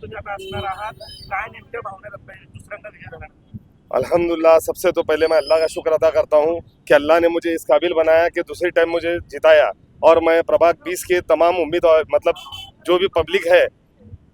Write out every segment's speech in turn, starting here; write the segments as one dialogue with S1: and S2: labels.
S1: तुम्ही आता असणार आहात, काय नेमक्या भावना आहेत दुसऱ्यांदा विजय झाला?
S2: अल्हम्दुलिल्लाह, सबसे तो पहले मैं अल्लाह का शुक्र अदा करता हूँ कि अल्लाह ने मुझे इस काबिल बनाया कि दूसरी टाइम मुझे जिताया। और मैं प्रभाग 20 के तमाम उम्मीद मतलब जो भी पब्लिक है,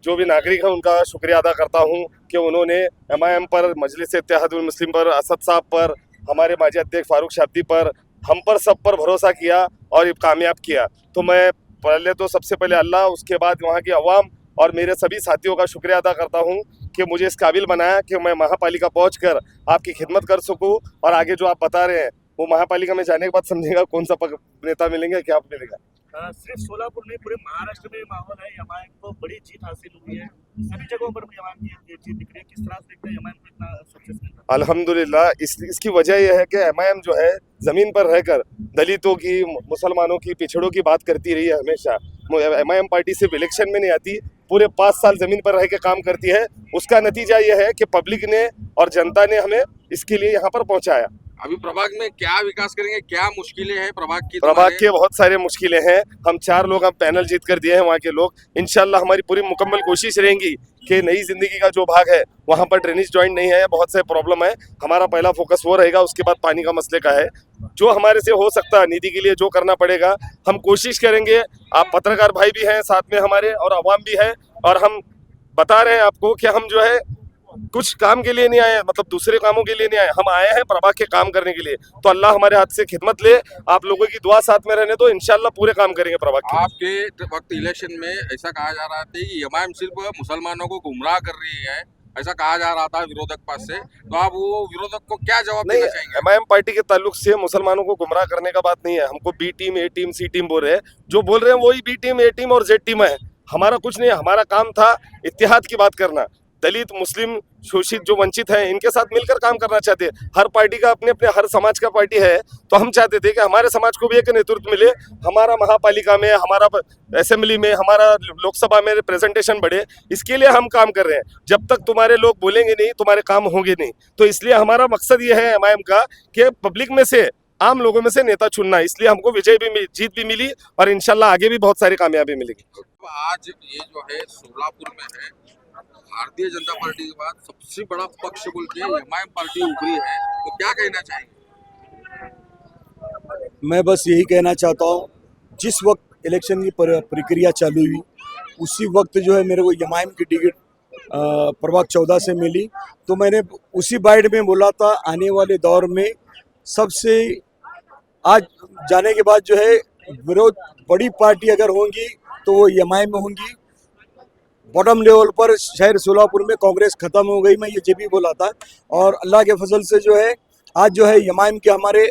S2: जो भी नागरिक है, उनका शुक्रिया अदा करता हूँ कि उन्होंने एमआईएम पर, मजलिस इत्तेहादुल मुस्लिम पर, असद साहब पर, हमारे माजी अध्यक्ष फारूक शाब्दी पर, हम पर सब पर भरोसा किया और ये कामयाब किया। तो मैं पहले तो सबसे पहले अल्लाह, उसके बाद वहाँ की अवाम और मेरे सभी साथियों का शुक्रिया अदा करता हूँ कि मुझे इस काबिल बनाया कि मैं महापालिका पहुंचकर आपकी खिदमत कर सकूं। और आगे जो आप बता रहे हैं वो महापालिका में जाने के बाद समझेगा कौन सा नेता मिलेंगे, क्या मिलेगा।
S1: सिर्फ सोलापुर नहीं, पूरे महाराष्ट्र में माहौल है, एमआईएम को बड़ी जीत हासिल हुई है, सभी जगहों पर एमआईएम की जीत दिख रही है। किस तरह से देखते हैं एमआईएम को इतना सक्सेस मिल रहा
S2: अल्हम्दुलिल्लाह, इसकी वजह यह है कि एमआईएम जो है ज़मीन पर रहकर दलितों की, मुसलमानों की, पिछड़ों की बात करती रही है हमेशा। एमआईएम पार्टी सिर्फ इलेक्शन में नहीं आती, पूरे 5 साल ज़मीन पर रह के काम करती है। उसका नतीजा यह है कि पब्लिक ने और जनता ने हमें इसके लिए यहाँ पर पहुँचाया।
S3: अभी प्रभाग में क्या विकास करेंगे, क्या मुश्किलें हैं प्रभाग की?
S2: प्रभाग के बहुत सारे मुश्किलें हैं। हम 4 लोग, हम पैनल जीत कर दिए हैं वहाँ के लोग। इंशाल्लाह हमारी पूरी मुकम्मल कोशिश रहेगी कि नई जिंदगी का जो भाग है वहाँ पर ड्रेनेज जॉइंट नहीं है, बहुत से प्रॉब्लम है। हमारा पहला फोकस वो रहेगा, उसके बाद पानी का मसले का है। जो हमारे से हो सकता है निधि के लिए जो करना पड़ेगा हम कोशिश करेंगे। आप पत्रकार भाई भी हैं साथ में हमारे, और अवाम भी है, और हम बता रहे हैं आपको कि हम जो है कुछ काम के लिए नहीं आए, मतलब दूसरे कामों के लिए नहीं आए, हम आए हैं प्रभाग के काम करने के लिए। तो अल्लाह हमारे हाथ से खिदमत ले, आप लोगों की दुआ साथ में रहने दो, इंशाल्लाह पूरे काम करेंगे प्रभाग के।
S3: आपके वक्त इलेक्शन में ऐसा कहा जा रहा था कि एमआईएम सिर्फ मुसलमानों को गुमराह कर रही है, ऐसा कहा जा रहा था विरोधक पास से। तो आप वो विरोधक को क्या जवाब देना चाहेंगे?
S2: एमआईएम पार्टी के ताल्लुक से मुसलमानों को गुमराह करने का बात नहीं है। हमको बी टीम, ए टीम, सी टीम बोल रहे हैं, जो बोल रहे हैं वही बी टीम, ए टीम और जेड टीम है। हमारा कुछ नहीं है, हमारा काम था इत्तेहाद की बात करना। दलित, मुस्लिम, शोषित, जो वंचित हैं, इनके साथ मिलकर काम करना चाहते हैं। हर पार्टी का अपने अपने, हर समाज का पार्टी है, तो हम चाहते थे कि हमारे समाज को भी एक नेतृत्व मिले, हमारा महापालिका में, हमारा असेंबली में, हमारा लोकसभा में रिप्रेजेंटेशन बढ़े। इसके लिए हम काम कर रहे हैं। जब तक तुम्हारे लोग बोलेंगे नहीं, तुम्हारे काम होंगे नहीं। तो इसलिए हमारा मकसद ये है एमआईएम का कि पब्लिक में से, आम लोगों में से नेता चुनना। इसलिए हमको विजय भी, जीत भी मिली, और इंशाल्लाह आगे भी बहुत सारी कामयाबी मिलेगी।
S3: आज ये जो है सोलापुर में है, भारतीय जनता पार्टी के बाद सबसे बड़ा पक्ष बोल के एमआईएम पार्टी उभरी है, तो क्या कहना चाहेंगे?
S4: मैं बस यही कहना चाहता हूँ, जिस वक्त इलेक्शन की प्रक्रिया चालू हुई उसी वक्त जो है मेरे को एमआईएम की टिकट प्रभाग 14 से मिली। तो मैंने उसी बाइट में बोला था आने वाले दौर में सबसे, आज जाने के बाद जो है विरोध, बड़ी पार्टी अगर होंगी तो वो एमआईएम में होंगी। बॉटम लेवल पर शहर सोलापुर में कांग्रेस खत्म हो गई, मैं ये भी बोला था। और अल्लाह के फजल से जो है आज जो है एमआईएम के हमारे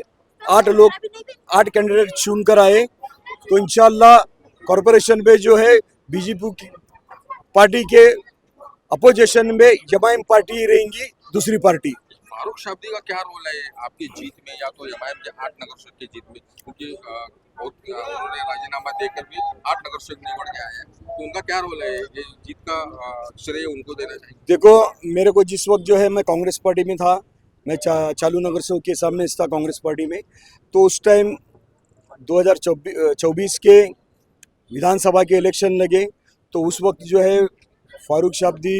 S4: 8 कैंडिडेट चुन कर आए। तो इंशाल्लाह कॉरपोरेशन में जो है बीजेपी की पार्टी के अपोजिशन में एमआईएम पार्टी रहेंगी, दूसरी पार्टी।
S3: फारूक शाब्दी का क्या रोल है आपकी जीत में, या तो एमआईएम के 8 नगर की जीत में? क्योंकि उन्होंने राजीनामा देकर भी 8 नगर निकल के आए हैं, तो उनका क्या रोल है? ये जीत का श्रेय उनको देना चाहिए।
S4: देखो, मेरे को जिस वक्त जो है मैं कांग्रेस पार्टी में था, मैं चालू नगर सेवक के सामने था कांग्रेस पार्टी में। तो उस टाइम 2024 के विधानसभा के इलेक्शन लगे, तो उस वक्त जो है फारूक शाब्दी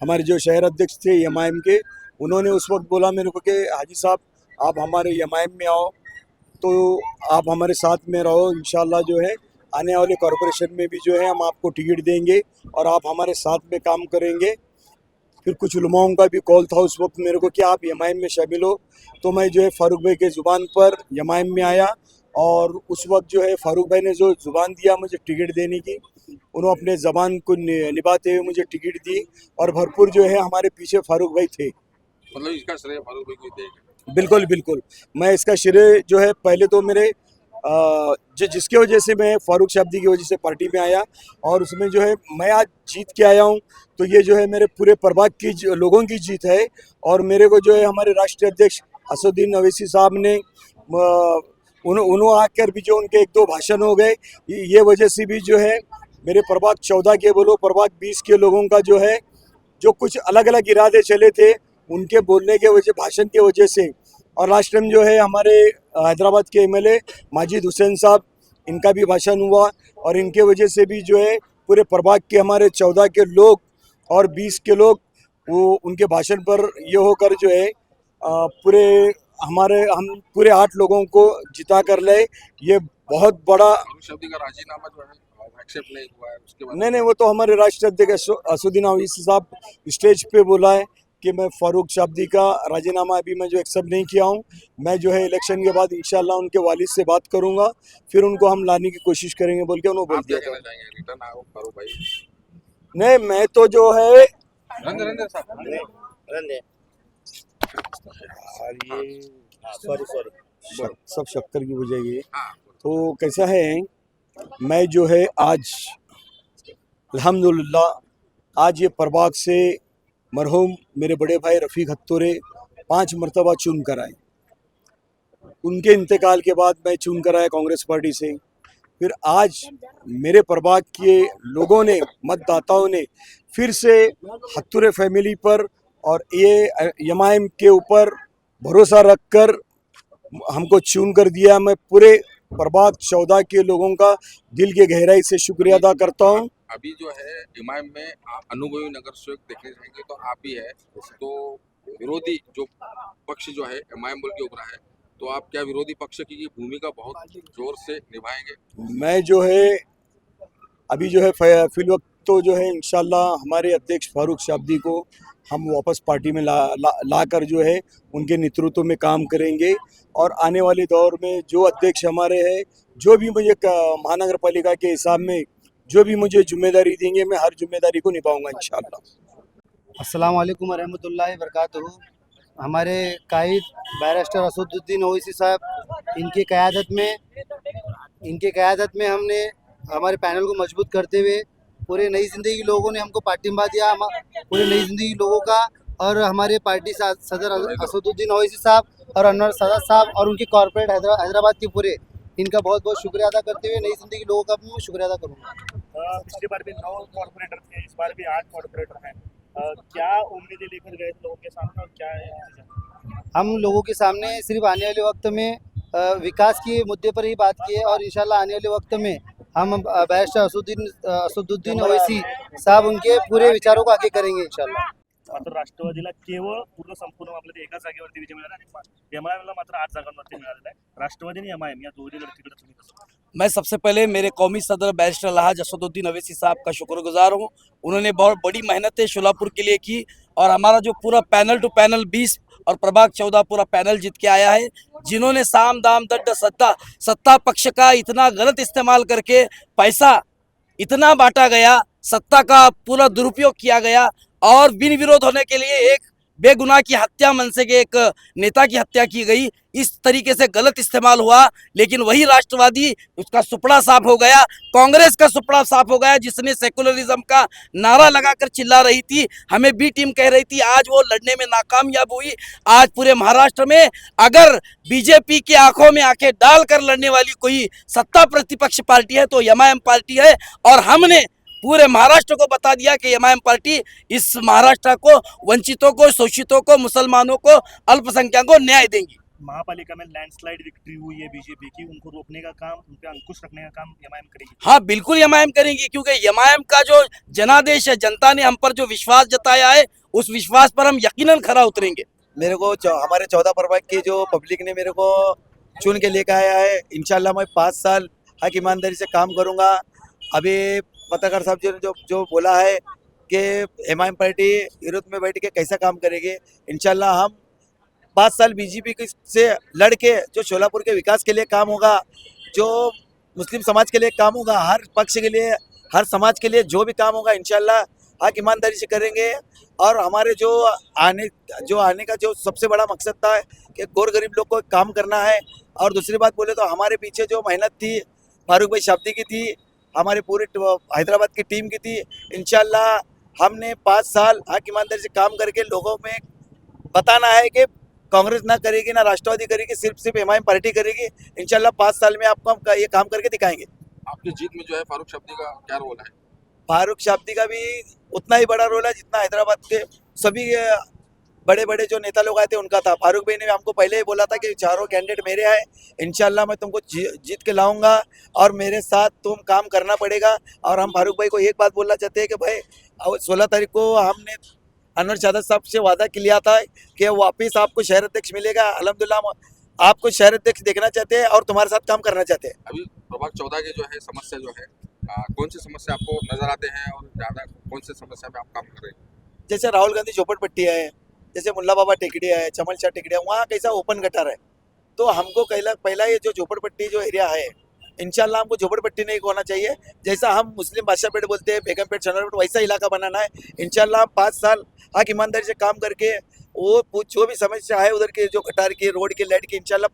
S4: हमारे जो शहर अध्यक्ष थे एमआईएम के, उन्होंने उस वक्त बोला मेरे को कि हाजी साहब आप हमारे एमआईएम में आओ, तो आप हमारे साथ में रहो, इंशाल्लाह जो है आने वाले कॉरपोरेशन में भी जो है हम आपको टिकट देंगे और आप हमारे साथ में काम करेंगे। फिर कुछ उलमाओं का भी कॉल था उस वक्त मेरे को कि आप एमआईएम में शामिल हो। तो मैं जो है फारूक भाई के ज़ुबान पर एमआईएम में आया, और उस वक्त जो है फारूक भाई ने जो ज़ुबान दिया मुझे टिकट देने की, उन्होंने अपने ज़बान को निभाते हुए मुझे टिकट दी। और भरपूर जो है हमारे पीछे फारूक भाई थे।
S3: मतलब इसका श्रेय फारूक भाई को देंगे?
S4: बिल्कुल बिल्कुल, मैं इसका श्रेय जो है पहले तो मेरे जिसके वजह से मैं फारूक शाब्दी की वजह से पार्टी में आया, और उसमें जो है मैं आज जीत के आया हूँ, तो ये जो है मेरे पूरे प्रभाग की लोगों की जीत है। और मेरे को जो है हमारे राष्ट्रीय अध्यक्ष असदुद्दीन अवैसी साहब ने उन्होंने आकर भी जो उनके 1-2 भाषण हो गए, ये वजह से भी जो है मेरे प्रभाग 14 के बोलो, प्रभाग 20 के लोगों का जो है, जो कुछ अलग अलग इरादे चले थे उनके बोलने के वजह, भाषण के वजह से। और लास्ट टाइम जो है हमारे हैदराबाद के एमएलए माजिद हुसैन साहब, इनका भी भाषण हुआ, और इनके वजह से भी जो है पूरे प्रभाग के हमारे 14 के लोग और 20 के लोग वो उनके भाषण पर ये होकर जो है पूरे हम पूरे 8 लोगों को जिता कर लाए। ये बहुत बड़ा।
S3: फारूक शब्दी का राजीनामा जो है एक्सेप्ट नहीं हुआ है, उसके बाद
S4: नहीं, वो तो हमारे राष्ट्रीय अध्यक्ष असदुद्दीन ओवैसी साहब स्टेज पे बोला है कि मैं फारूक शाब्दी का राजीनामा अभी मैं जो एक्सेप्ट नहीं किया हूँ। मैं जो है इलेक्शन के बाद इंशाल्लाह उनके वालिद से बात करूंगा, फिर उनको हम लाने की कोशिश करेंगे बोल के उन्होंने बोल
S3: आप क्या
S4: दिया
S3: कहना चाहेंगे? रिटर्न आओ फारूक भाई।
S4: था। नहीं, मैं तो जो है
S3: रंजन साहब
S4: सब शक्कर की वजह ये।
S3: हाँ,
S4: तो कैसा है, मैं जो है आज अल्हम्दुलिल्लाह आज ये प्रभाग से मरहूम मेरे बड़े भाई रफ़ीक हत्तोरे 5 मरतबा चुन कर आए। उनके इंतकाल के बाद मैं चुन कर आया कांग्रेस पार्टी से। फिर आज मेरे प्रभाग के लोगों ने, मतदाताओं ने फिर से हत्तोरे फैमिली पर और ये एमआईएम के ऊपर भरोसा रखकर हमको चुन कर दिया। मैं पूरे प्रभाग 14 के लोगों का दिल के गहराई से शुक्रिया अदा करता हूँ।
S3: अभी जो है एमआईएम में अनुभवी नगर सेवक देखने जाएंगे तो आप ही है, तो विरोधी जो पक्ष जो है एमआईएम बोल के उभरा है, तो आप क्या विरोधी पक्ष की भूमिका बहुत जोर से निभाएंगे?
S4: मैं जो है अभी जो है फिल वक्त तो जो है इंशाल्लाह हमारे अध्यक्ष फारूक शाब्दी को हम वापस पार्टी में ला कर जो है उनके नेतृत्व में काम करेंगे। और आने वाले दौर में जो अध्यक्ष हमारे हैं, जो भी मुझे महानगर पालिका के हिसाब में जो भी मुझे जिम्मेदारी देंगे, मैं हर जिम्मेदारी को निभाऊंगा इंशाल्लाह।
S5: अस्सलाम वालेकुम वरहमतुल्लाहि वबरकातुहू। हमारे कायद बैरिस्टर असदुद्दीन ओवैसी साहब इनके क़यादत में हमने हमारे पैनल को मजबूत करते हुए पूरे नई ज़िंदगी लोगों ने हमको पार्टिंबा दिया। पूरे नई ज़िंदगी लोगों का और हमारे पार्टी सदर असदुद्दीन ओवैसी साहब और अनवर सादात साहब और उनकी कॉर्पोरेट हैदराबाद के पूरे इनका बहुत बहुत शुक्रिया अदा करते हुए नई ज़िंदगी लोगों का भी मैं शुक्रिया अदा करूँगा।
S1: पिछली बार भी 9 कॉर्पोरेटर थे, इस बार भी 8 कॉर्पोरेटर हैं। क्या उम्मीदें लेकर गए लोगों के सामने और क्या है?
S5: हम लोगों के सामने सिर्फ आने वाले वक्त में विकास के मुद्दे पर ही बात की है और इंशाल्लाह आने वाले वक्त में हम बैरिस्टर असदुद्दीन ओवैसी साहब उनके पूरे विचारों को आगे करेंगे इंशाल्लाह।
S1: मात्र राष्ट्रवादीला केवळ पूर्ण संपूर्ण आपल्या एका जागेवरती विजय मिळाला आणि एमआयएमला मात्र 8 जागांवरती मिळालेला आहे। राष्ट्रवादी आणि एमआयएम या दोन्ही लढतीकडे तुम्ही कसं?
S6: मैं सबसे पहले मेरे कौमी सदर बैरिस्टर अलहाज असदुद्दीन ओवैसी साहब का शुक्रगुजार हूँ। उन्होंने बहुत बड़ी मेहनतें शोलापुर के लिए की और हमारा जो पूरा पैनल टू पैनल 20 और प्रभाग 14 पूरा पैनल जीत के आया है। जिन्होंने साम दाम दंड सत्ता पक्ष का इतना गलत इस्तेमाल करके पैसा इतना बांटा गया, सत्ता का पूरा दुरुपयोग किया गया और बिन विरोध होने के लिए एक बेगुनाह की हत्या, मनसे के एक नेता की हत्या की गई। इस तरीके से गलत इस्तेमाल हुआ, लेकिन वही राष्ट्रवादी उसका सुपड़ा साफ हो गया, कांग्रेस का सुपड़ा साफ हो गया, जिसने सेकुलरिज्म का नारा लगाकर चिल्ला रही थी, हमें बी टीम कह रही थी, आज वो लड़ने में नाकामयाब हुई। आज पूरे महाराष्ट्र में अगर बीजेपी की आंखों में आंखें डालकर लड़ने वाली कोई सत्ता प्रतिपक्ष पार्टी है तो एमआईएम पार्टी है। और हमने पूरे महाराष्ट्र को बता दिया कि एमआईएम पार्टी इस महाराष्ट्र को, वंचितों को, शोषितों को, मुसलमानों को, अल्पसंख्यकों को न्याय देंगी।
S1: महापालिका में लैंडस्लाइड विक्ट्री हुई है बीजेपी की, उनको रोकने का काम, उन पे अंकुश रखने का काम एमआईएम करेगी।
S6: हाँ, बिल्कुल एमआईएम करेंगी, क्योंकि एमआईएम का जो जनादेश है, जनता ने हम पर जो विश्वास जताया है, उस विश्वास पर हम यकीनन खरा उतरेंगे।
S7: मेरे को हमारे 14 प्रभाग की जो पब्लिक ने मेरे को चुन के लेकर आया है, इंशाल्लाह मैं 5 साल हक ईमानदारी से काम करूंगा। अभी पत्रकार साहब जी ने जो बोला है कि एमआईएम पार्टी विरोध में बैठ के कैसा काम करेगी, इंशाल्लाह हम 5 साल बीजेपी से लड़ के जो शोलापुर के विकास के लिए काम होगा, जो मुस्लिम समाज के लिए काम होगा, हर पक्ष के लिए, हर समाज के लिए जो भी काम होगा इंशाल्लाह हक ईमानदारी से करेंगे। और हमारे जो आने का जो सबसे बड़ा मकसद था कि गोर गरीब लोग को काम करना है। और दूसरी बात बोले तो हमारे पीछे जो मेहनत थी फारूक भाई शाब्दी की थी, हमारे पूरे हैदराबाद की टीम की थी। इंशाल्लाह हमने 5 साल हक ईमानदारी से काम करके लोगों में बताना है कि कांग्रेस ना करेगी, ना राष्ट्रवादी करेगी, सिर्फ एमआईएम पार्टी करेगी। इंशाल्लाह 5 साल में आपको हम ये काम करके दिखाएंगे।
S3: आपकी जीत में जो है फारूक शब्दी का क्या रोल है?
S7: फारूक शाब्दी का भी उतना ही बड़ा रोल है जितना हैदराबाद के सभी बड़े बड़े जो नेता लोग आए थे उनका था। फारूक भाई ने हमको पहले ही बोला था कि चारों कैंडिडेट मेरे हैं, इंशाल्लाह मैं तुमको जीत के लाऊंगा और मेरे साथ तुम काम करना पड़ेगा। और हम फारूक भाई को एक बात बोलना चाहते हैं कि भाई और 16 तारीख को हमने अनवर सादत साहब से वादा किया था कि वापस आपको शहर अध्यक्ष मिलेगा। अल्हम्दुलिल्लाह हम आपको शहर अध्यक्ष देखना चाहते हैं और तुम्हारे साथ काम करना चाहते हैं।
S3: अभी प्रभाग 14 की जो है समस्या जो है कौन सी समस्या आपको नजर आते हैं और ज्यादा कौन सी समस्या में आप काम कर रहे हैं?
S7: जैसे राहुल गांधी झोपड़पट्टी है, जैसे मुल्ला बाबा टेकड़ी है, चमन शाह टेकड़ी है, वहाँ कैसा ओपन गटर है। तो हमको पहला ये जो झोपड़पट्टी जो एरिया है, इंशाल्लाह हमको झोपड़पट्टी नहीं होना चाहिए। जैसा हम मुस्लिम बादशाहपेट बोलते हैं, बेगमपेट, शनरपेट, वैसा इलाका बनाना है। इंशाल्लाह हम 5 साल हक ईमानदारी से काम करके वो जो भी समस्या है उधर के जो गटार की, रोड की, लाइट की, इंशाल्लाह